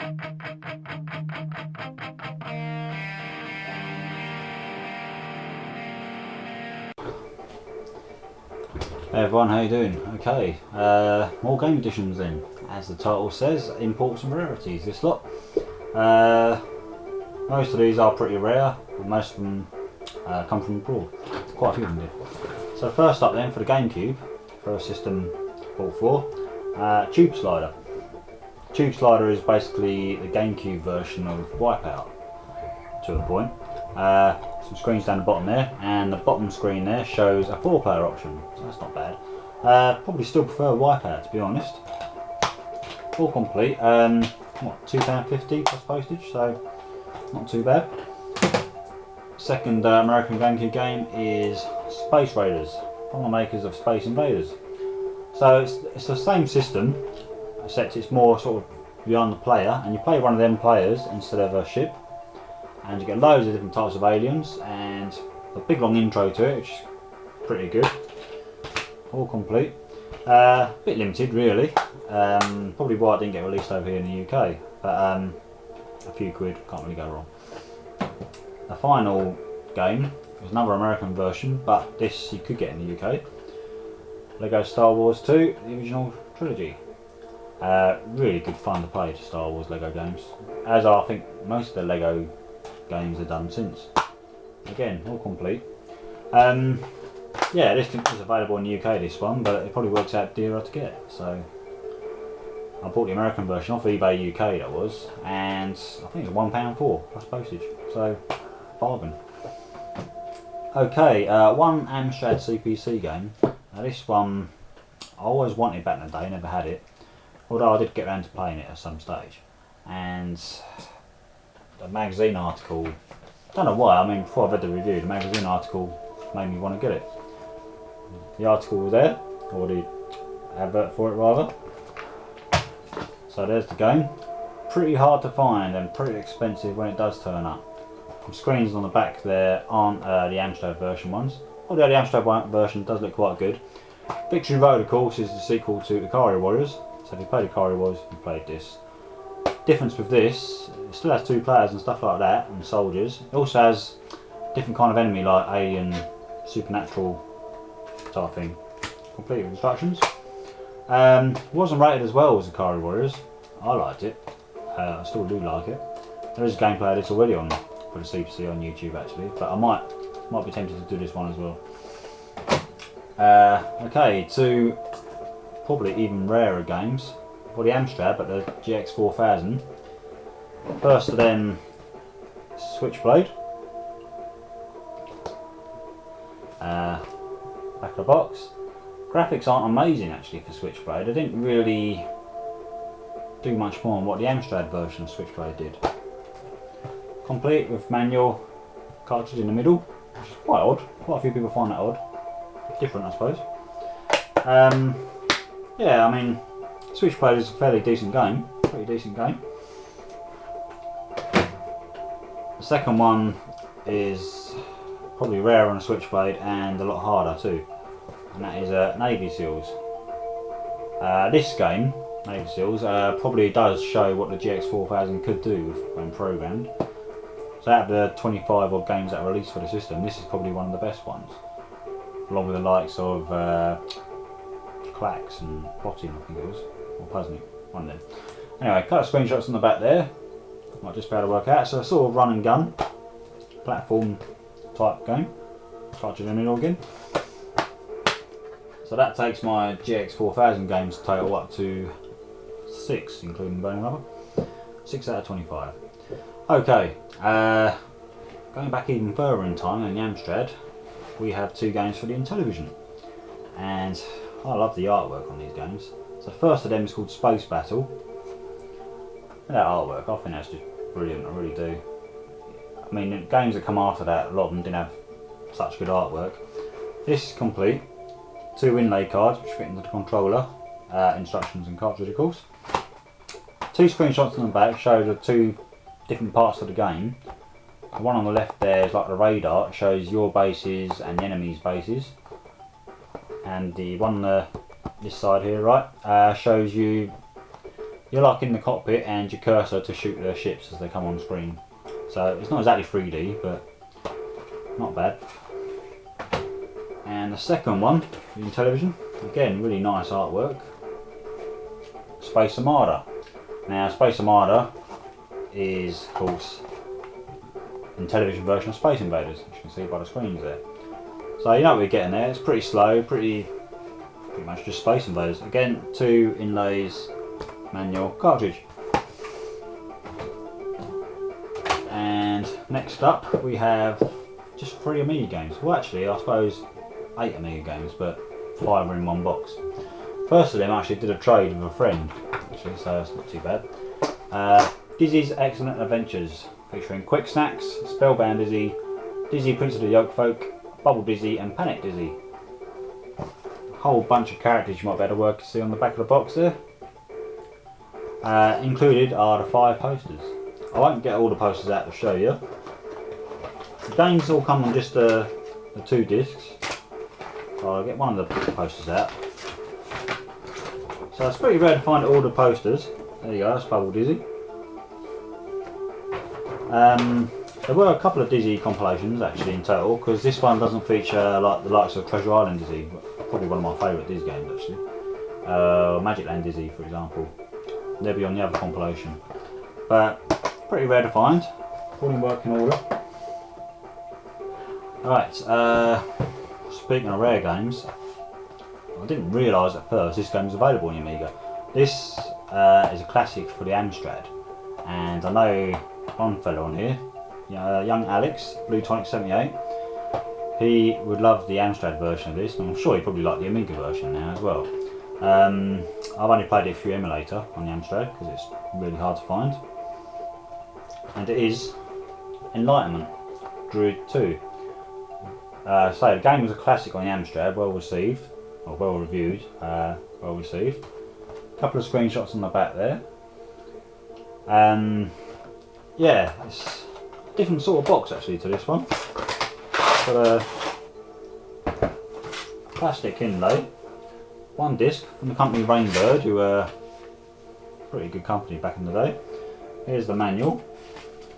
Hey everyone, how you doing? Okay, more game editions then. As the title says, imports and rarities, this lot. Most of these are pretty rare, and most of them come from abroad. Quite a few of them did. So first up then, for the GameCube, first system bought for, Tube Slider. Tube Slider is basically the GameCube version of Wipeout, to a point. Some screens down the bottom there, and the bottom screen there shows a 4-player option, so that's not bad. Probably still prefer Wipeout, to be honest. All complete. What, £2.50 plus postage, so not too bad. Second American GameCube game is Space Raiders, from the makers of Space Invaders. So it's the same system, except it's more sort of beyond the player, and you play one of them players instead of a ship. And you get loads of different types of aliens, and a big long intro to it, which is pretty good. All complete. A bit limited really, probably why it didn't get released over here in the UK, but a few quid, can't really go wrong. The final game is another American version, but this you could get in the UK. Lego Star Wars 2, the original trilogy. Really good fun to play to Star Wars Lego games, as I think most of the Lego games are done since. Again, all complete. Yeah, this is available in the UK, this one, but it probably works out dearer to get. So I bought the American version off eBay UK, that was, and I think it was £1.04 plus postage. So bargain. Okay, one Amstrad CPC game. Now this one I always wanted back in the day, never had it. Although I did get around to playing it at some stage. And the magazine article, don't know why, I mean before I read the review, the magazine article made me want to get it. The article was there, or the advert for it rather. So there's the game. Pretty hard to find and pretty expensive when it does turn up. The screens on the back there aren't the Amstrad version ones, although the Amstrad version does look quite good. Victory Road, of course, is the sequel to Ikari Warriors, so if you played Ikari Warriors, you played this. Difference with this, it still has 2 players and stuff like that, and soldiers. It also has different kind of enemy like alien, supernatural type thing, complete with instructions. Wasn't rated as well as Ikari Warriors. I liked it. I still do like it. There is a gameplay of this already on for the CPC on YouTube actually, but I might be tempted to do this one as well. Okay, 2 probably even rarer games. For the Amstrad, but the GX4000. First of them, Switchblade. Back of the box. Graphics aren't amazing actually for Switchblade. They didn't really do much more than what the Amstrad version of Switchblade did. Complete with manual cartridge in the middle, which is quite odd. Quite a few people find that odd. Different, I suppose. Yeah, I mean, Switchblade is a fairly decent game, pretty decent game. The second one is probably rarer on a Switchblade and a lot harder too, and that is Navy Seals. This game, Navy Seals, probably does show what the GX4000 could do when programmed. So out of the 25 odd games that are released for the system, this is probably one of the best ones, along with the likes of Clacks and Plotting, I think it was. Or Pleasant, one of them. Anyway, a couple of screenshots on the back there. Might just be able to work out. So a sort of run and gun, platform type game. Cartridge in the middle again. So that takes my GX4000 games total up to 6, including Burning Rubber. 6 out of 25. Okay, going back even further in time in the Amstrad, we have 2 games for the Intellivision. And I love the artwork on these games. So the first of them is called Space Battle. That artwork, I think that's just brilliant, I really do. I mean, the games that come after that, a lot of them didn't have such good artwork. This is complete. 2 inlay cards which fit into the controller, instructions and cartridge of course. 2 screenshots on the back show the 2 different parts of the game. The one on the left there is like the radar, it shows your bases and the enemy's bases. And the one on this side here, right, shows you you're like in the cockpit and your cursor to shoot the ships as they come on screen. So it's not exactly 3D, but not bad. And the second one, in television, again really nice artwork. Space Armada. Now Space Armada is of course in television version of Space Invaders, as you can see by the screens there. So you know what we're getting there. It's pretty slow, pretty much just Space Invaders. Again, 2 inlays, manual, cartridge. And next up we have just 3 Amiga games. Well actually I suppose 8 Amiga games, but 5 are in one box. First of them I actually did a trade with a friend, actually, so that's not too bad. Dizzy's Excellent Adventures, featuring Quick Snacks, Spellbound Dizzy, Dizzy Prince of the Yokefolk, Bubble Dizzy and Panic Dizzy. A whole bunch of characters you might be able to work to see on the back of the box there. Included are the 5 posters. I won't get all the posters out to show you. The games all come on just the 2 discs. So I'll get one of the posters out. So it's pretty rare to find all the posters. There you go, that's Bubble Dizzy. There were a couple of Dizzy compilations actually in total, because this one doesn't feature like the likes of Treasure Island Dizzy, probably one of my favourite Dizzy games actually. Magic Land Dizzy for example. They'll be on the other compilation. But pretty rare to find, all in working order. Alright, speaking of rare games, I didn't realise at first this game was available on Amiga. This is a classic for the Amstrad, and I know one fellow on here, young Alex, Blue Tonic 78, he would love the Amstrad version of this, and I'm sure he'd probably like the Amiga version now as well. I've only played it through emulator on the Amstrad because it's really hard to find, and it is Enlightenment Druid 2. So the game was a classic on the Amstrad, well received, or well reviewed, well received. A couple of screenshots on the back there. Yeah, it's a different sort of box actually to this one. Got a plastic inlay, 1 disc from the company Rainbird, who were a pretty good company back in the day. Here's the manual,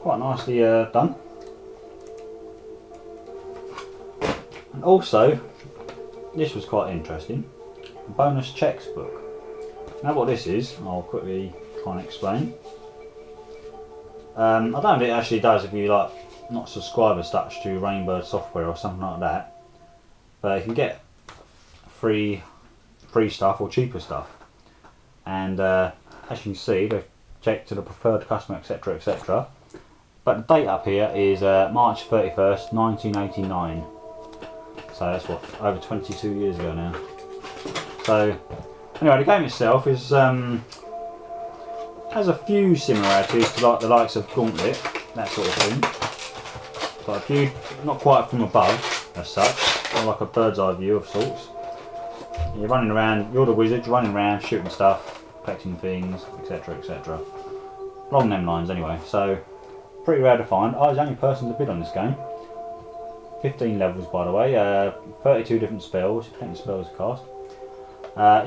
quite nicely done. And also, this was quite interesting, a bonus checks book. Now what this is, I'll quickly try and explain. I don't know if it actually does if you like not subscribe as such to Rainbird software or something like that, but you can get free stuff or cheaper stuff, and as you can see they've checked to the preferred customer, etc, etc, but the date up here is March 31st 1989, so that's what, over 22 years ago now. So anyway, the game itself is has a few similarities to like the likes of Gauntlet, that sort of thing. But viewed not quite from above as such, more like a bird's eye view of sorts. You're running around, you're the wizard, you're running around shooting stuff, collecting things, etc, etc. Along them lines anyway, so pretty rare to find. I was the only person to bid on this game. 15 levels by the way, 32 different spells, plenty of spells to cast.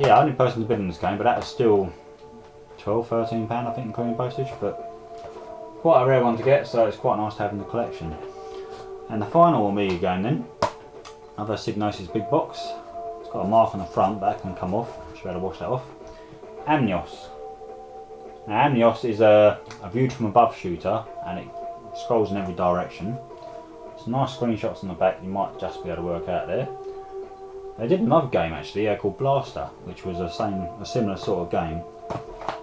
Yeah, only person to bid on this game, but that was still £12–13 I think, including postage, but quite a rare one to get, so it's quite nice to have in the collection. And the final Amiga game then, another Psygnosis big box. It's got a mark on the front that can come off, should be able to wash that off. Amnios. Now Amnios is a viewed from above shooter, and it scrolls in every direction. Some nice screenshots on the back you might just be able to work out there. They did another game actually called Blaster, which was a similar sort of game.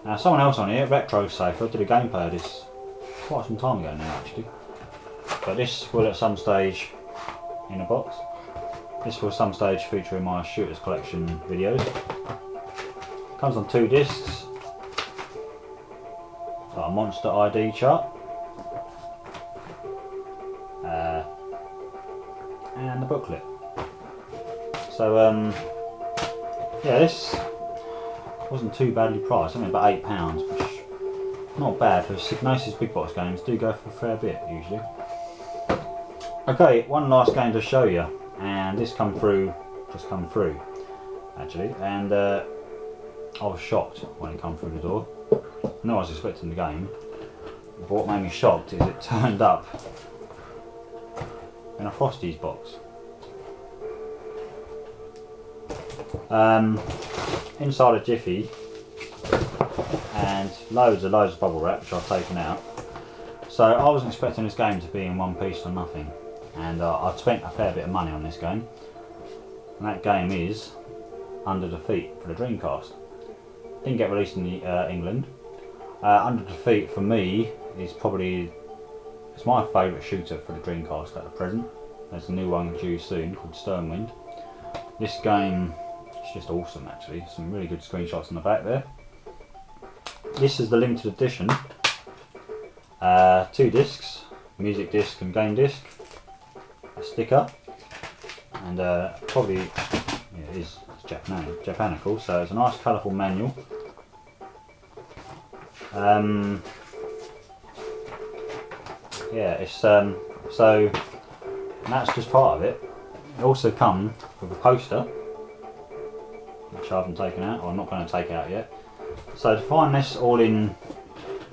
Now someone else on here, Retro Safer, did a gameplay of this quite some time ago now actually. But this will at some stage in a box. This will at some stage feature in my Shooters Collection videos. Comes on 2 discs. Got a Monster ID chart. And the booklet. So yeah, this wasn't too badly priced, I mean about £8, which not bad for Psygnosis big box games, do go for a fair bit usually. Okay, one last game to show you, and this just come through actually, and I was shocked when it came through the door. knew I was expecting the game, but what made me shocked is it turned up in a Frosties box. Inside a jiffy, and loads of bubble wrap which I've taken out. So I wasn't expecting this game to be in one piece or nothing, and I'd spent a fair bit of money on this game, and that game is Under Defeat for the Dreamcast. Didn't get released in England. Under Defeat for me is probably, it's my favourite shooter for the Dreamcast at the present. There's a new one due soon called Sternwind. This game is just awesome actually, some really good screenshots on the back there. This is the limited edition, 2 discs, music disc and game disc, a sticker, and probably, yeah, it is Japanical, so it's a nice colourful manual. Yeah, it's so, and that's just part of it. It also comes with a poster, which I haven't taken out, or I'm not going to take out yet. So to find this all in,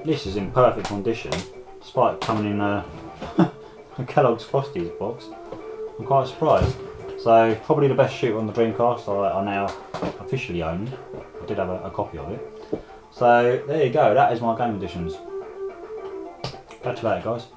this is in perfect condition, despite coming in a Kellogg's Frosties box. I'm quite surprised. So probably the best shooter on the Dreamcast I now officially owned. I did have a copy of it. So there you go, that is my game editions. Catch you later guys.